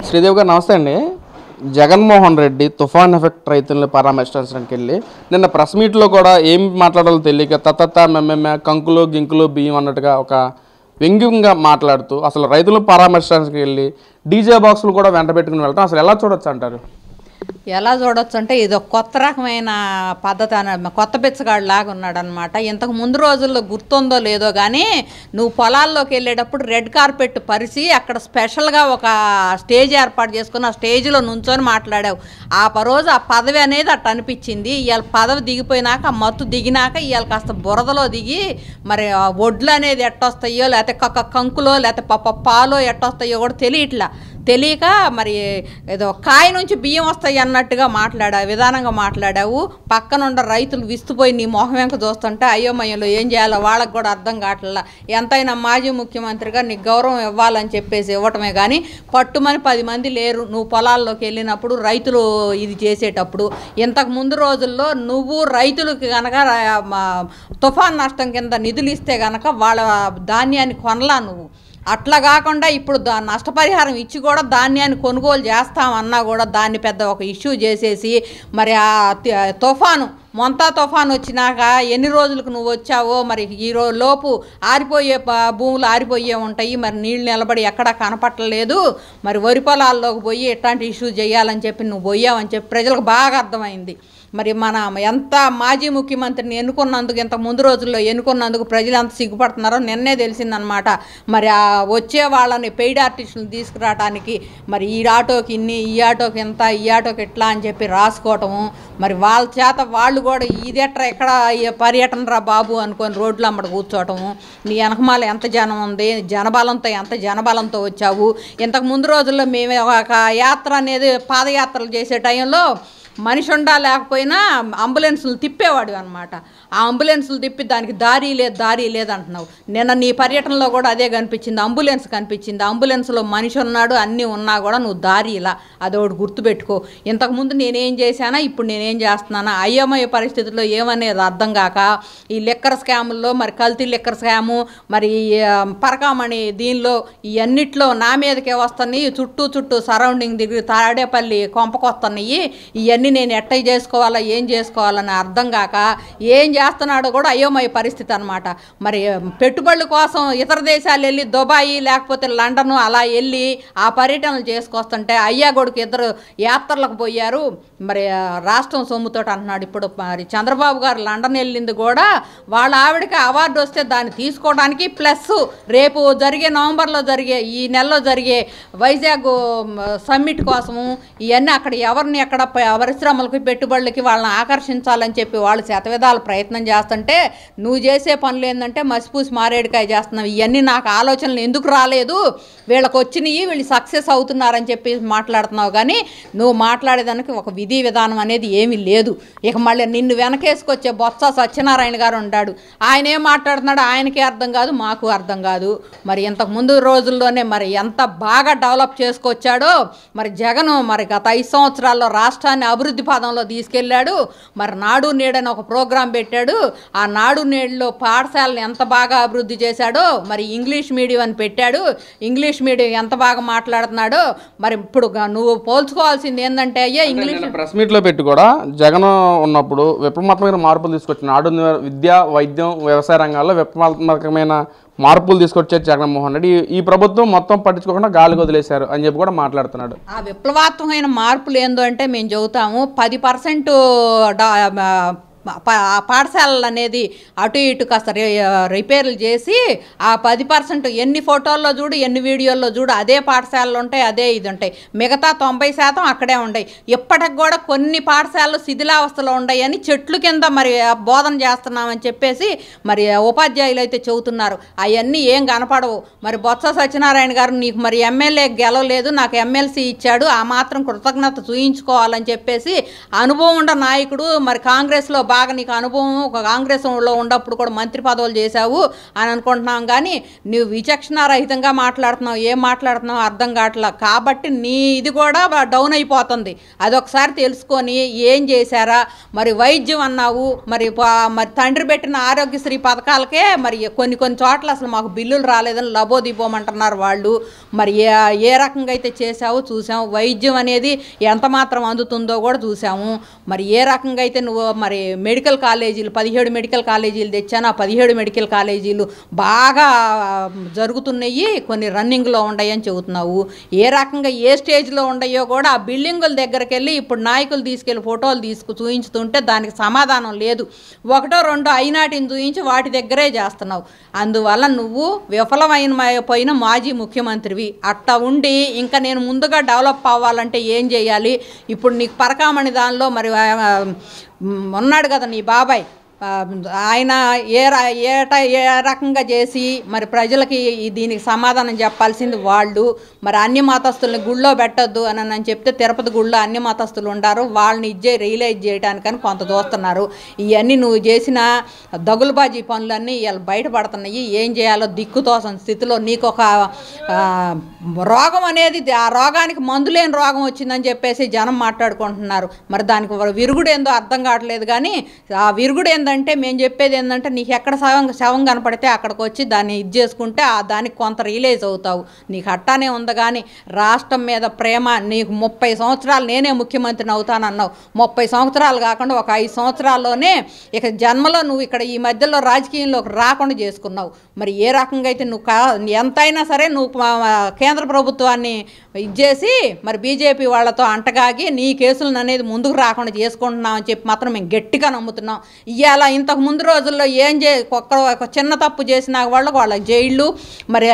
శ్రీదేవి గారు నమస్తే అండి. జగన్మోహన్ రెడ్డి తుఫాన్ ఎఫెక్ట్ రైతులను పరామర్శించడానికి వెళ్ళి నిన్న ప్రెస్ మీట్లో కూడా ఏం మాట్లాడాలో తెలియక మెమ్మెమ్మ కంకులు గింకులు బియ్యం అన్నట్టుగా ఒక వ్యంగ్యంగా మాట్లాడుతూ అసలు రైతులను పరామర్శించడానికి వెళ్ళి డీజే బాక్సులు కూడా వెంట పెట్టుకుని వెళ్ళటం అసలు ఎలా చూడొచ్చు అంటారు? ఎలా చూడొచ్చు అంటే ఇది ఒక కొత్త రకమైన పద్ధతి కొత్త బిచ్చగాడు లాగా ఉన్నాడు అనమాట. ఇంతకు ముందు రోజుల్లో గుర్తుందో లేదో కానీ నువ్వు పొలాల్లోకి వెళ్ళేటప్పుడు రెడ్ కార్పెట్ పరిచి అక్కడ స్పెషల్గా ఒక స్టేజ్ ఏర్పాటు చేసుకుని ఆ స్టేజ్లో నుంచొని మాట్లాడావు. ఆ రోజు ఆ పదవి అనేది అట్ట అనిపించింది. ఇవాళ పదవి దిగిపోయినాక ఆ మత్తు దిగినాక ఇవాళ కాస్త బురదలో దిగి మరి వడ్లు అనేది ఎట్టొస్తాయో లేకపోతే కంకులో లేకపోతే పాలో ఎట్టొస్తాయో కూడా తెలియక మరి ఏదో కాయ నుంచి బియ్యం వస్తాయి అన్నట్టుగా విధానంగా మాట్లాడావు. పక్కనుండ రైతులు విస్తుపోయి నీ మొహం వెంక చూస్తుంటే అయోమయంలో ఏం చేయాలో వాళ్ళకు కూడా అర్థం కావట్లా. ఎంతైనా మాజీ ముఖ్యమంత్రిగా నీకు గౌరవం ఇవ్వాలని చెప్పేసి ఇవ్వటమే కానీ పట్టుమని 10 మంది లేరు నువ్వు పొలాల్లోకి వెళ్ళినప్పుడు రైతులు ఇది చేసేటప్పుడు. ఇంతకు ముందు రోజుల్లో నువ్వు రైతులకి కనుక తుఫాన్ నష్టం కింద నిధులు ఇస్తే కనుక వాళ్ళ ధాన్యాన్ని కొనలా నువ్వు. అట్లా కాకుండా ఇప్పుడు నష్టపరిహారం ఇచ్చి కూడా ధాన్యాన్ని కొనుగోలు చేస్తామన్నా కూడా దాన్ని పెద్ద ఒక ఇష్యూ చేసేసి మరి ఆ తుఫాను వచ్చినాక ఎన్ని రోజులకు నువ్వు వచ్చావో మరి ఈ లోపు ఆరిపోయే భూములు ఆరిపోయే ఉంటాయి. మరి నీళ్ళు నిలబడి ఎక్కడా కనపట్టలేదు. మరి వరి పొలాల్లోకి పోయి ఎట్లాంటి ఇష్యూ చేయాలని చెప్పి నువ్వు పోయావని చెప్పి ప్రజలకు బాగా అర్థమైంది. మరి మన ఎంత మాజీ ముఖ్యమంత్రిని ఎన్నుకున్నందుకు ఇంత ముందు రోజుల్లో ఎన్నుకున్నందుకు ప్రజలు ఎంత సిగ్గుపడుతున్నారో నిన్నే తెలిసిందనమాట. మరి ఆ వచ్చే వాళ్ళని పెయిడ్ ఆర్టిస్టులను తీసుకురావడానికి మరి ఈ ఆటోకి ఇన్ని, ఈ ఆటోకి ఎంత, ఈ ఆటోకి ఎట్లా అని చెప్పి రాసుకోవటము. మరి వాళ్ళ చేత వాళ్ళు కూడా ఇదెట్రా ఎక్కడ పర్యటన రా బాబు అనుకొని రోడ్లు అమ్మడ కూర్చోవటము. నీ వెనకమాల ఎంత జనం ఉంది, ఎంత జనబలంతో వచ్చావు. ఇంతకు ముందు రోజుల్లో మేము ఒక యాత్ర అనేది పాదయాత్రలు చేసే టైంలో మనిషి ఉండా లేకపోయినా అంబులెన్సులు తిప్పేవాడు అనమాట. ఆ అంబులెన్సులు తిప్పి దానికి దారి లేదు అంటున్నావు. నిన్న నీ పర్యటనలో కూడా అదే కనిపించింది. కనిపించింది. అంబులెన్స్లో మనిషి ఉన్నాడు, అన్నీ ఉన్నా కూడా నువ్వు దారి ఇలా అదొకటి గుర్తుపెట్టుకో. ఇంతకుముందు నేనేం చేశానా ఇప్పుడు నేనేం చేస్తున్నానా అయోమయ పరిస్థితుల్లో ఏమనేది అర్థం కాక ఈ లిక్కర్ స్కాముల్లో మరి కల్తీ లిక్కర్ స్కాము మరి పరకామణి దీనిలో ఇవన్నిట్లో నా మీదకే వస్తున్నాయి. చుట్టూ సరౌండింగ్ దగ్గర తాడేపల్లి కొంపకొస్తున్నాయి. ఇవన్నీ నేను ఎట్టై చేసుకోవాలా ఏం చేసుకోవాలని అర్థం కాక ఏం చేస్తున్నాడో కూడా అయోమయ పరిస్థితి అనమాట. మరి పెట్టుబడుల కోసం ఇతర దేశాలు వెళ్ళి దుబాయ్ లేకపోతే లండన్ అలా వెళ్ళి ఆ పర్యటనలు చేసుకొస్తుంటే అయ్యా కొడుకు ఇద్దరు యాత్రలకు పోయారు. మరి రాష్ట్రం సొమ్ముతో అంటున్నాడు. ఇప్పుడు మరి చంద్రబాబు గారు లండన్ వెళ్ళింది కూడా వాళ్ళ ఆవిడకి అవార్డు వస్తే దాన్ని తీసుకోవడానికి ప్లస్ రేపు నవంబర్లో జరిగే ఈ నెలలో జరిగే వైజాగ్ సమ్మిట్ కోసము ఇవన్నీ అక్కడ ఎవరిని ఎక్కడ పరిశ్రమలకి పెట్టుబడులకి వాళ్ళని ఆకర్షించాలని చెప్పి వాళ్ళు శతవిధాల ప్రయత్నం చేస్తుంటే నువ్వు చేసే పనులు ఏంటంటే మసిపూసి మారేడుకాయ చేస్తున్నావు. ఇవన్నీ నాకు ఆలోచనలు ఎందుకు రాలేదు, వీళ్ళకి వచ్చినాయి వీళ్ళు సక్సెస్ అవుతున్నారని చెప్పి మాట్లాడుతున్నావు. కానీ నువ్వు మాట్లాడేదానికి ఒక విధి విధానం అనేది ఏమీ లేదు. ఇక మళ్ళీ నిన్ను వెనకేసుకొచ్చే బొత్స సత్యనారాయణ గారు ఉంటాడు. ఆయన ఏం మాట్లాడుతున్నాడు ఆయనకే అర్థం కాదు, మాకు అర్థం కాదు. మరి ఇంతకు ముందు రోజుల్లోనే మరి ఎంత బాగా డెవలప్ చేసుకొచ్చాడో మరి జగన్ మరి గత 5 సంవత్సరాల్లో రాష్ట్రాన్ని అభివృద్ధి పదంలో తీసుకెళ్ళాడు. మరి నాడు నేడని ఒక ప్రోగ్రాం పెట్టాడు. ఆ నాడు నేడులో పాఠశాలను ఎంత బాగా అభివృద్ధి చేశాడో మరి ఇంగ్లీష్ మీడియం అని పెట్టాడు. ఇంగ్లీష్ మీడియం ఎంత బాగా మాట్లాడుతున్నాడో మరి ఇప్పుడు నువ్వు పోల్చుకోవాల్సింది ఏంటంటే అయ్యా ఇంగ్లీష్ ప్రెస్ మీట్లో పెట్టి కూడా జగన్ ఉన్నప్పుడు విప్లవాత్మకమైన మార్పులు తీసుకొచ్చిన నాడు విద్య, వైద్యం, వ్యవసాయ రంగాల్లో విప్లవాత్మకమైన మార్పులు తీసుకొచ్చే జగన్మోహన్ రెడ్డి ఈ ప్రభుత్వం మొత్తం పట్టించుకోకుండా గాలికి వదిలేశారు అని చెప్పి కూడా మాట్లాడుతున్నాడు. ఆ విప్లవాత్మకమైన మార్పులు ఏందో అంటే మేము చెబుతాము 10% పాఠశాలలు అనేది అటు ఇటు కాస్త రిపేర్లు చేసి ఆ 10% ఎన్ని ఫోటోల్లో చూడు ఎన్ని వీడియోల్లో చూడు అదే పాఠశాలలు ఉంటాయి, అదే ఇది ఉంటాయి. మిగతా 90% అక్కడే ఉంటాయి. ఇప్పటికి కూడా కొన్ని పాఠశాలలు శిథిలావస్థలో ఉన్నాయని చెట్లు కింద మరి బోధన చేస్తున్నామని చెప్పేసి మరి ఉపాధ్యాయులు అయితే చెబుతున్నారు. అవన్నీ ఏం కనపడవు. మరి బొత్స సత్యనారాయణ గారు నీకు మరి ఎమ్మెల్యే గెలవలేదు, నాకు ఎమ్మెల్సీ ఇచ్చాడు, ఆ మాత్రం కృతజ్ఞత చూయించుకోవాలని చెప్పేసి అనుభవం ఉన్న నాయకుడు మరి కాంగ్రెస్లో బాగా నీకు అనుభవం ఒక కాంగ్రెస్లో ఉన్నప్పుడు కూడా మంత్రి పదవులు చేశావు అని అనుకుంటున్నాం, కానీ నువ్వు విచక్షణారహితంగా మాట్లాడుతున్నావు, ఏం మాట్లాడుతున్నావు అర్థం కావట్లా. కాబట్టి నీ ఇది కూడా డౌన్ అయిపోతుంది. అదొకసారి తెలుసుకొని ఏం చేశారా, మరి వైద్యం అన్నావు, మరి తండ్రి పెట్టిన ఆరోగ్యశ్రీ పథకాలకే మరి కొన్ని చోట్ల అసలు మాకు బిల్లులు రాలేదని లబోదిపోమంటున్నారు వాళ్ళు. మరి ఏ రకంగా అయితే చేసావో చూసాము. వైద్యం అనేది ఎంత మాత్రం అందుతుందో కూడా చూసాము. మరి ఏ రకంగా అయితే నువ్వు మరి మెడికల్ కాలేజీలు 17 మెడికల్ కాలేజీలు తెచ్చాను, ఆ 17 మెడికల్ కాలేజీలు బాగా జరుగుతున్నాయి, కొన్ని రన్నింగ్లో ఉన్నాయి అని చెబుతున్నావు. ఏ రకంగా ఏ స్టేజ్లో ఉన్నాయో కూడా ఆ బిల్డింగుల దగ్గరికి వెళ్ళి ఇప్పుడు నాయకులు తీసుకెళ్ళి ఫోటోలు చూపించుతుంటే దానికి సమాధానం లేదు. 1, 2 అయినాటిని చూపించి వాటి దగ్గరే చేస్తున్నావు. అందువల్ల నువ్వు విఫలమైన మాజీ ముఖ్యమంత్రివి. అట్టా ఉండి ఇంకా నేను ముందుగా డెవలప్ అవ్వాలంటే ఏం చేయాలి? ఇప్పుడు నీకు పరకామణి దానిలో మరి ఉన్నాడు కదా నీ బాబాయ్, ఆయన ఏ రకంగా చేసి మరి ప్రజలకి దీనికి సమాధానం చెప్పాల్సింది వాళ్ళు. మరి అన్ని మతస్థుల్ని గుళ్ళో పెట్టద్దు అని చెప్తే తిరుపతి గుళ్ళో అన్ని మతస్థులు ఉంటారు, వాళ్ళని రియలైజ్ చేయడానికని కొంత చూస్తున్నారు. ఇవన్నీ నువ్వు చేసిన దగులుబాజీ పనులన్నీ ఇవాళ బయటపడుతున్నాయి. ఏం చేయాలో దిక్కుతోసని స్థితిలో నీకు ఒక రోగం అనేది, ఆ రోగానికి మందు లేని రోగం వచ్చిందని చెప్పేసి జనం మాట్లాడుకుంటున్నారు. మరి దానికి విరుగుడు ఏందో అర్థం కావట్లేదు. కానీ ఆ విరుగుడు ఏంటంటే మేము చెప్పేది ఏంటంటే నీకు ఎక్కడ శవం కనపడితే అక్కడికి వచ్చి దాన్ని ఇది చేసుకుంటే దానికి కొంత రియలైజ్ అవుతావు. నీకు అట్టానే ఉంది. కానీ రాష్ట్రం మీద ప్రేమ నీకు 30 సంవత్సరాలు నేనే ముఖ్యమంత్రిని అవుతానన్నావు. 30 సంవత్సరాలు కాకుండా ఒక 5 సంవత్సరాల్లోనే ఇక జన్మలో నువ్వు ఇక్కడ ఈ మధ్యలో రాజకీయంలోకి రాకుండా చేసుకున్నావు. మరి ఏ రకంగా అయితే నువ్వు ఎంతైనా సరే నువ్వు కేంద్ర ప్రభుత్వాన్ని ఇచ్చేసి మరి బీజేపీ వాళ్ళతో అంటగాగి నీ కేసులను అనేది ముందుకు రాకుండా చేసుకుంటున్నాం అని చెప్పి మాత్రం మేము గట్టిగా నమ్ముతున్నాం. ఇవాళ ఇంతకు ముందు రోజుల్లో ఒక చిన్న తప్పు చేసిన వాళ్ళ జైళ్ళు మరి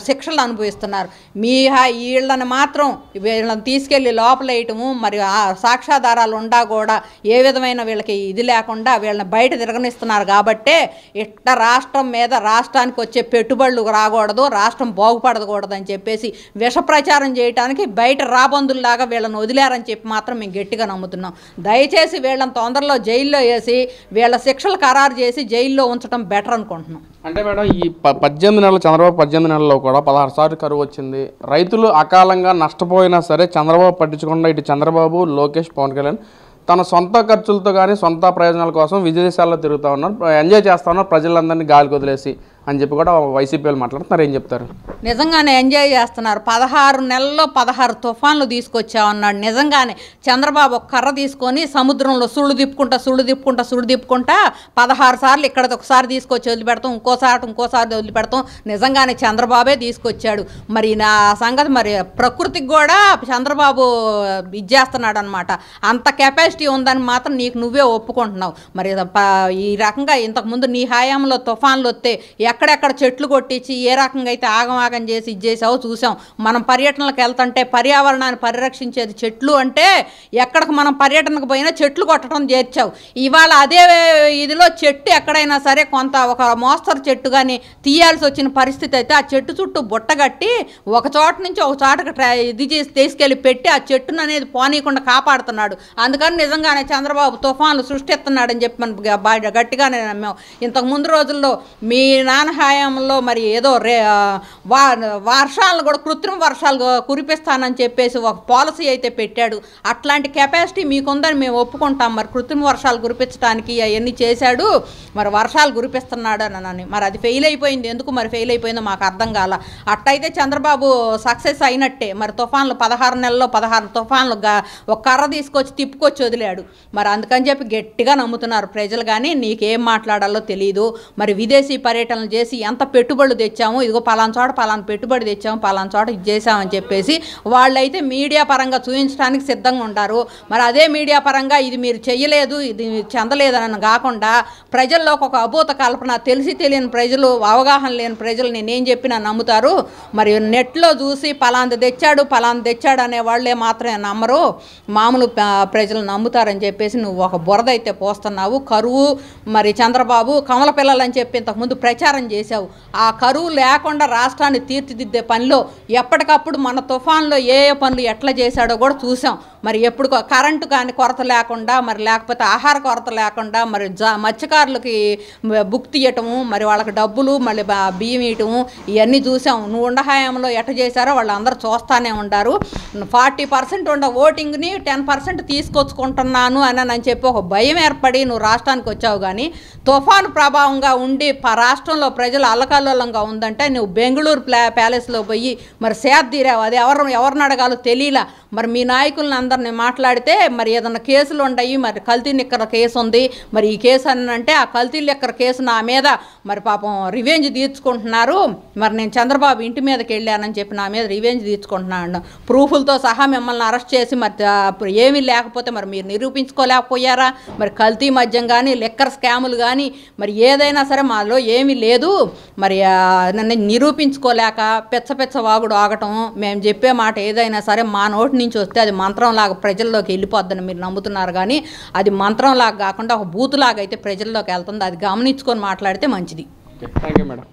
శిక్షలు అనుభవిస్తున్నారు. వీళ్ళని మాత్రం వీళ్ళని తీసుకెళ్ళి లోపలేయటము, మరి సాక్ష్యాధారాలు ఉండా కూడా ఏ విధమైన వీళ్ళకి ఇది లేకుండా వీళ్ళని బయట తిరగనిస్తున్నారు. కాబట్టే ఇట్ట రాష్ట్రం మీద రాష్ట్రానికి వచ్చే పెట్టుబడులు రాకూడదు, రాష్ట్రం బాగుపడకూడదు అని చెప్పేసి విష ప్రచారం చేయడానికి బయట రాబందుల్లాగా వీళ్ళని వదిలేరని చెప్పి మాత్రం మేము గట్టిగా నమ్ముతున్నాం. దయచేసి వీళ్ళని తొందరలో జైల్లో వేసి వీళ్ళ శిక్షలు ఖరారు చేసి జైల్లో ఉంచడం బెటర్ అనుకుంటున్నాం. అంటే మేడం ఈ 18 నెలలు చంద్రబాబు 18 నెలల్లో కూడా 16 సార్లు కరువు వచ్చింది. రైతులు అకాలంగా నష్టపోయినా సరే చంద్రబాబు పట్టించకుండా ఇటు చంద్రబాబు, లోకేష్, పవన్ కళ్యాణ్ తన సొంత ఖర్చులతో కానీ సొంత ప్రయోజనాల కోసం విదేశాల్లో తిరుగుతూ ఉన్నారు, ఎంజాయ్ చేస్తూ ఉన్నారు, ప్రజలందరినీ గాలికి వదిలేసి అని చెప్పి కూడా వైసీపీ వాళ్ళు మాట్లాడుతున్నారు. ఏం చెప్తారు? నిజంగానే ఎంజాయ్ చేస్తున్నారు. 16 నెలల్లో 16 తుఫాన్లు తీసుకొచ్చామన్నాడు. నిజంగానే చంద్రబాబు ఒక కర్ర తీసుకొని సముద్రంలో సుళ్ళు తిప్పుకుంటా 16 సార్లు ఇక్కడ ఒకసారి తీసుకొచ్చి వదిలిపెడతాం, ఇంకోసారి వదిలిపెడతాం. నిజంగానే చంద్రబాబే తీసుకొచ్చాడు. మరి నా సంగతి మరి ప్రకృతికి కూడా చంద్రబాబు ఇచ్చేస్తున్నాడు అనమాట. అంత కెపాసిటీ ఉందని మాత్రం నువ్వే ఒప్పుకుంటున్నావు. మరి ఈ రకంగా ఇంతకుముందు నీ హయాంలో తుఫాన్లు వస్తే ఎక్కడెక్కడ చెట్లు కొట్టించి ఏ రకంగా అయితే ఆగం చేసి ఇచ్చేసావో చూసాం. మనం పర్యటనలకు వెళ్తుంటే పర్యావరణాన్ని పరిరక్షించేది చెట్లు అంటే ఎక్కడికి మనం పర్యటనకు పోయినా చెట్లు కొట్టడం చేర్చావు. ఇవాళ అదే ఇదిలో చెట్టు ఎక్కడైనా సరే కొంత ఒక మోస్తరు చెట్టు కానీ తీయాల్సి వచ్చిన పరిస్థితి అయితే ఆ చెట్టు చుట్టూ బుట్టగట్టి ఒక చోట నుంచి ఒక చోటకి ఇది చేసి తీసుకెళ్ళి పెట్టి ఆ చెట్టును అనేది పోనీయకుండా కాపాడుతున్నాడు. అందుకని నిజంగానే చంద్రబాబు తుఫాన్లు సృష్టిస్తున్నాడని చెప్పి మనం గట్టిగానే నమ్మాం. ఇంతకు ముందు రోజుల్లో మీ నాన్న హయాంలో మరి ఏదో వర్షాలను కూడా కృత్రిమ వర్షాలు కురిపిస్తానని చెప్పేసి ఒక పాలసీ అయితే పెట్టాడు. అట్లాంటి కెపాసిటీ మీకుందని మేము ఒప్పుకుంటాం. మరి కృత్రిమ వర్షాలు కురిపించడానికి అవన్నీ చేశాడు, మరి వర్షాలు కురిపిస్తున్నాడు అని. మరి అది ఫెయిల్ అయిపోయింది. ఎందుకు మరి ఫెయిల్ అయిపోయిందో మాకు అర్థం కాల. అట్టయితే చంద్రబాబు సక్సెస్ అయినట్టే. మరి తుఫాన్లు 16 నెలల్లో 16 తుఫాన్లు ఒక కర్ర తీసుకొచ్చి తిప్పుకొచ్చి వదిలాడు. మరి అందుకని చెప్పి గట్టిగా నమ్ముతున్నారు ప్రజలు. కానీ నీకేం మాట్లాడాలో తెలియదు. మరి విదేశీ పర్యటనలు చేసి ఎంత పెట్టుబడులు తెచ్చాము, ఇదిగో పలానా చోట పలానా పెట్టుబడి తెచ్చాము, పలానా చోట ఇది చేసామని చెప్పేసి వాళ్ళైతే మీడియా పరంగా చూపించడానికి సిద్ధంగా ఉంటారు. మరి అదే మీడియా పరంగా ఇది మీరు చెయ్యలేదు, ఇది చెందలేదని కాకుండా ప్రజల్లోకి ఒక అభూత కల్పన, తెలిసి తెలియని ప్రజలు, అవగాహన లేని ప్రజలు నేనేం చెప్పినా నమ్ముతారు. మరి నెట్లో చూసి పలాంది తెచ్చాడు అనే వాళ్ళే మాత్రమే నమ్మరు, మామూలు ప్రజలు నమ్ముతారని చెప్పేసి నువ్వు ఒక బురద అయితే పోస్తున్నావు. కరువు మరి చంద్రబాబు కమల పిల్లలని చెప్పి ఇంతకుముందు ప్రచారం చేశావు. ఆ కరువు లేకుండా రాష్ట్రాన్ని తీర్చిదిద్దే పనిలో ఎప్పటికప్పుడు మన తుఫాన్లో ఏ పనులు ఎట్లా చేశాడో కూడా చూసాం. మరి ఎప్పుడు కరెంటు కానీ కొరత లేకుండా, మరి లేకపోతే ఆహార కొరత లేకుండా, మరి మత్స్యకారులకి బుక్ తీయటము, మరి వాళ్ళకి డబ్బులు మళ్ళీ బియ్యం ఇవ్వటము, ఇవన్నీ చూసాం. నువ్వు ఉండ హయాంలో ఎట్ట చేశారో వాళ్ళందరూ చూస్తూనే ఉండారు. 40% ఉండ ఓటింగ్ని 10% తీసుకొచ్చుకుంటున్నాను అని చెప్పి ఒక భయం ఏర్పడి నువ్వు రాష్ట్రానికి వచ్చావు. కానీ తుఫాను ప్రభావంగా ఉండి రాష్ట్రంలో ప్రజలు అల్లకల్లోలంగా ఉందంటే నువ్వు బెంగళూరు ప్యాలెస్లో పోయి మరి సేద తీరావు. అది ఎవరిని అడగాలో తెలియలా. మరి మీ నాయకులను అందరిని మాట్లాడితే మరి ఏదన్నా కేసులు ఉన్నాయి, మరి కల్తీ లిక్కర్ కేసు ఉంది, మరి ఈ కేసు అని అంటే ఆ కల్తీ లిక్కర్ కేసు నా మీద మరి పాపం రివెంజ్ తీర్చుకుంటున్నారు. మరి నేను చంద్రబాబు ఇంటి మీదకి వెళ్ళానని చెప్పి నా మీద రివెంజ్ తీర్చుకుంటున్నాను, ప్రూఫ్లతో సహా మిమ్మల్ని అరెస్ట్ చేసి మరి ఏమీ లేకపోతే మరి మీరు నిరూపించుకోలేకపోయారా? మరి కల్తీ మద్యం కానీ లిక్కర్ స్కాములు కానీ మరి ఏదైనా సరే మాలో ఏమీ లేదు. మరి నన్ను నిరూపించుకోలేక పెచ్చ వాగుడు ఆగటం, మేము చెప్పే మాట ఏదైనా సరే మా నోటి నుంచి వస్తే అది మంత్రంలాగా ప్రజల్లోకి వెళ్ళిపోద్దని మీరు నమ్ముతున్నారు. కానీ అది మంత్రంలాగా కాకుండా ఒక బూతులాగా అయితే ప్రజల్లోకి వెళ్తుంది. అది గమనించుకొని మాట్లాడితే మంచిది. Thank you madam.